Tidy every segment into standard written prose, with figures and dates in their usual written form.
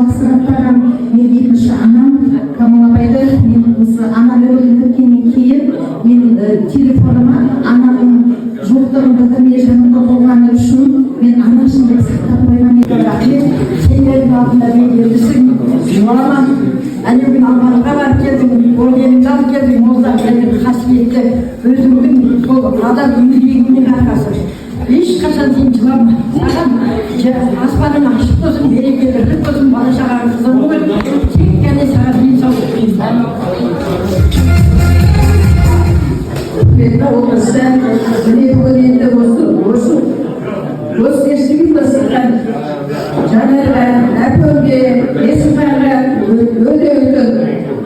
жалғастыраттаған мен екінші анам Камал апайды мен осы ана рөлін өткеннен кейін мен телефоныма анамның жоқтығын білдірмей жанымда болғаны үшін мен анашым деп сақтап қойған едім. Рахмет, сендердің алдында мен ертісің жыламан. Әлемнің алматыға барып келдің, орденіңді алып келдің, молдан келдің, қасиетті өзіңдің сол адам еңбегіңнің арқасы. Ешқашан сен жылама. Саған аспаның ашық болсын, береке бірлік болсын, бала шағаң қызың бол. Тек қана саған денсаулық тілеймін. Міне бүгін енді осы естіген достықтан жаңағы әпемге, Есімханға өте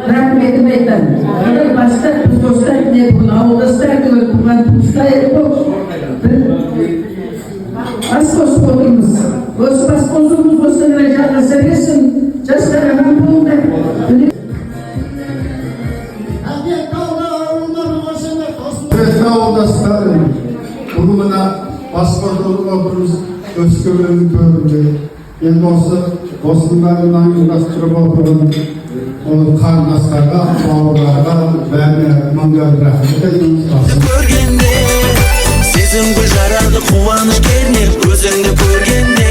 рахметім айтамын. Құдай баста біз достар, бұл ауылдастар, туған туыстар болып бас қосып отырмыз. Осы бас қосуымыз осыны жалғаса берсін, жастар аман болыңдар. Ауылдастарым, бүгін мына басқарудың отырмыз өскеменнің төрінде. Енді осының бәрін ұйымдастырып отырған қарындастарға, бауырларға бәріне мыңдап рахмет айтамыз. Көргенде сезім гүл жарады, қуаныш кернеп өзіңді көргенде,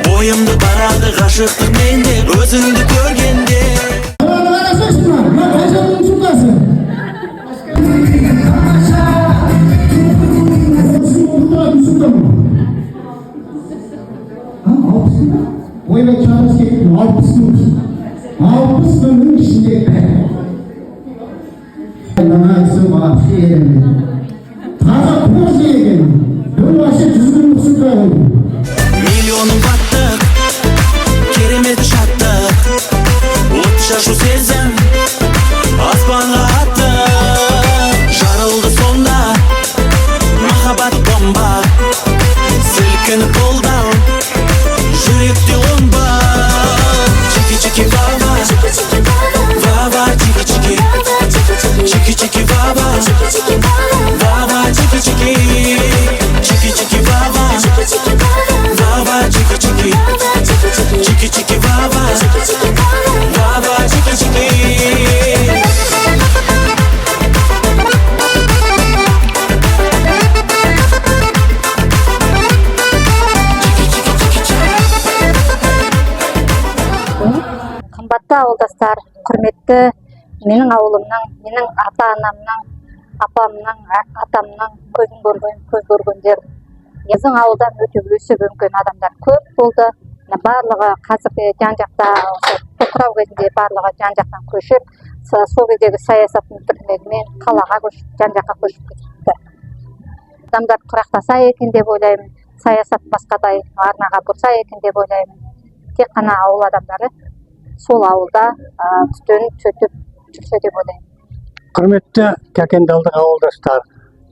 бойымды барады ғашықтық менде өзіңді көргенде. Oyla çağrısı ettim, 60 bölümün içinde Nanaysı vahşi yerinde Taza koz yedim, dönbaşı düzgün musuka oldu. Milyonun battık, keremet çattık, otça şu sezem, asmanla attık. Жарылды sonda, mahabat bomba, silkinip koldan, yürekte bomba. Çiki çiki baba, baba çiki çiki, çiki çiki baba, baba çiki çiki, çiki çiki baba, baba çiki çiki, çiki çiki baba, baba çiki çiki. Қымбатты ауылдастар, құрметті менің ауылымның, менің ата-анамның, апамның, атамның көз көргендер. Біздің ауылдан өте өсіп өнген адамдар көп болды. Барлығы қазіргі жан-жақта, тоқырау кезінде барлығы жан-жақтан көшіп, сол кездегі саясаттың бірлігімен қалаға көшіп, жан-жаққа көшіп кетті. Адамдар құрақтаса екен деп ойлаймын, саясат басқадай арнаға бұрса екен деп ойлаймын. Тек қана ауыл адамдары сол ауылда түтініп сөйтіп жүрсе деп ойлаймын. Құрметті Кәкендалдық ауылдастар,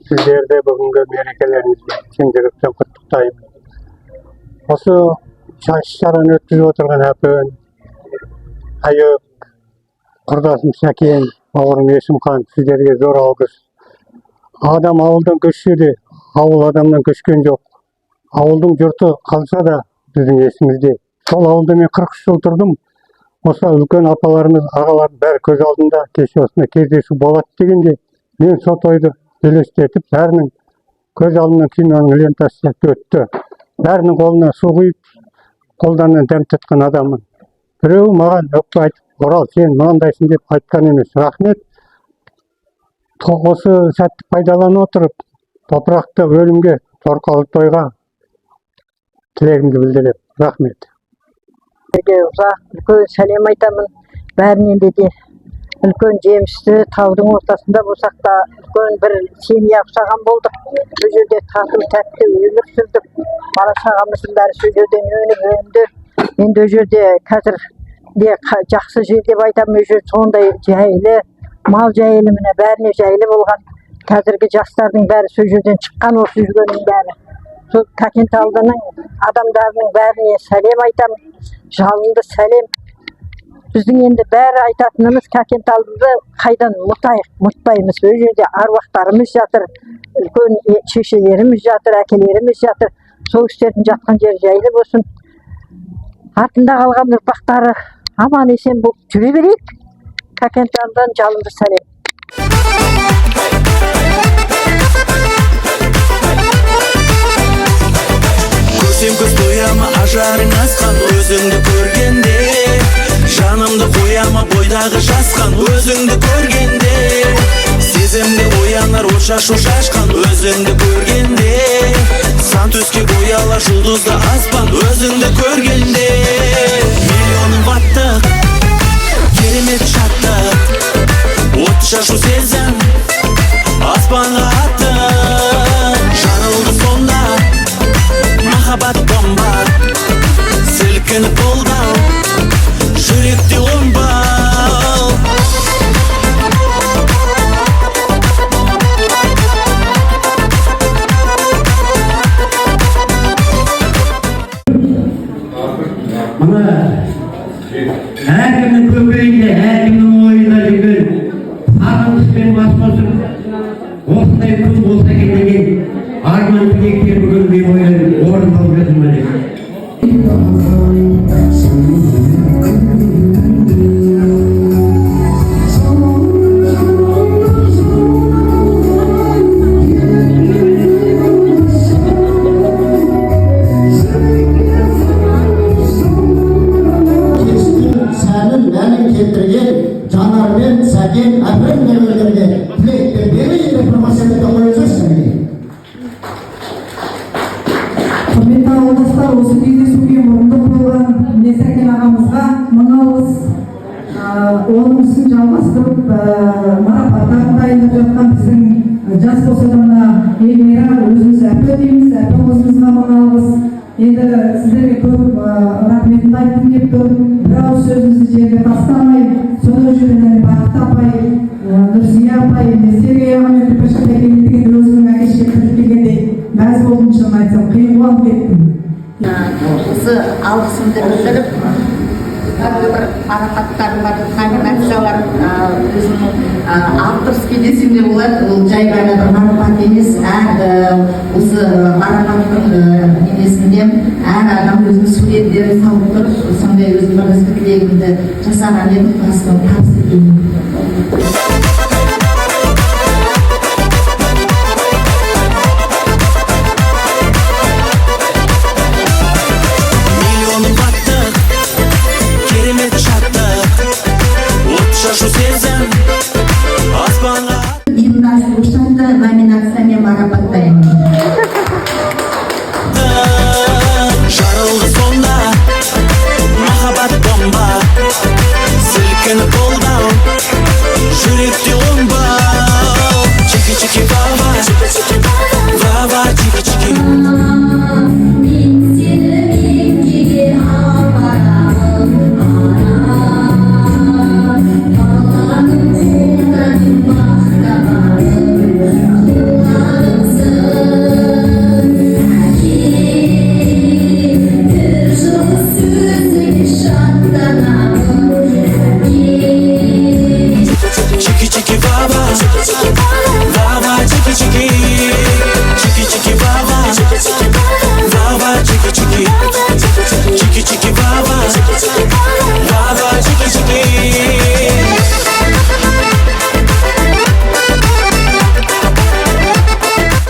сіздерді бүгінгі мерекелеріңізбен шын жүректен құттықтаймын. Осы шараны өткізіп отырған әпен, Айып, құрдасым Сәкен, бауырым Есімхан, сіздерге зор алғыс. Адам ауылдан көшсе де, ауыл адамнан көшкен жоқ. Ауылдың жұрты қалса да біздің есімізде. Сол ауылда мен 43 жыл тұрдым. Осы үлкен апаларымыз, ағалардың бәрі көз алдында кеше осында кездесу болады дегенде, мен сол тойды елестетіп, бәрінің көз алдынан киноның лентасы сияқты өтті. Бәрінің қолына су құйып, қолдарынан дәм татқан адаммын. Біреуі маған өкпе айтып, Орал, сен мынандайсың деп айтқан емес. Рахмет. Осы сәтті пайдалана отырып, топырақты өлімге, торқалы тойға тілегімді білдірем. Рахмет. Үлкен сәлем айтамын. Бәрінен де үлкен жемісті таудың ортасында болсақ та үлкен бір семья ұқсаған болдық. Бұл жерде тату тәтті өмір сүрдік. Бала шағамыздың бәрі сол жерден өніп өнді. Енді ол жерде қазір де жақсы жер деп айтамын. Ол жер сондай жайлы, мал жайлы, міне бәріне жайлы болған. Қазіргі жастардың бәрі сол жерден шыққан, осы жүргеннің бәрі. Сол Кәкенталдының адамдарының бәріне сәлем айтамын. Жалынды сәлем. Біздің енді бәрі айтатынымыз Кәкенталды қайдан ұмытпаймыз. Ол жерде аруақтарымыз жатыр, үлкен шешелеріміз жатыр, әкелеріміз жатыр. Сол кісілердің жатқан жері жайлы болсын. артында қалған ұрпақтары аман есен болып жүре берейік. Кәкентаудан жалынды сәлем. Көсем көз тояма ажарың асқан өзіңді көргенде, жанымды қояма бойдағы жасқан өзіңді көргенде, сезімде оянар от шашу шашқан өзіңді көргенде, сан төске бояла жұлдызды аспан өзіңді көргенде, миллионың баттық керемет шаттық, от шашу сезім аспанға аттық, жарылды сонда махаббат бомба, сілкініп қолдау жүректе оңбау. Мына әркімнің көкейінде, әркімнің ойында жүрген сағыныш пен бас қосып, осындай күн болса екен деген арман тілектер бүгін мен ойлаймын орындалып жатыр ма деп. Сәнін мәнін келтірген Жанармен, Сәкен, Әбен нәмелерге тілектер берейін деп промоцияны қойыңыздаршы. Құрметті ауылдастар, осы кездесуге мұрындық болған міне Сәкен ағамызға мың алғыс. Оның ісін жалғастырып, марапаттарын дайындап жатқан біздің жас босанған Эльмира, өзіміз әпе дейміз, әпе қосымызға мың алғыс. Енді сіздерге көп рахметімді айтқым келіп тұр. Бір ауыз сөзімізді жерге тастамай, сонда жүрген Бақыт апай, Нұрзия апай, Сергей ағамен тіпті келгенде өзінің әкешке кіріп келгенде мәз болдым, шын айтсам, қиын қуанып кеттім. Осы алғысымды білдіріп, бір марапаттарым бар, номинациялар өзімнің авторский десем де болады. Ол жай ғана бір марапат емес, осы марапаттың несінде әр адам өзінің суреттерін салып тұрып, сондай өзім бір ізгі тілегімді жасаған едім, табыс етейін.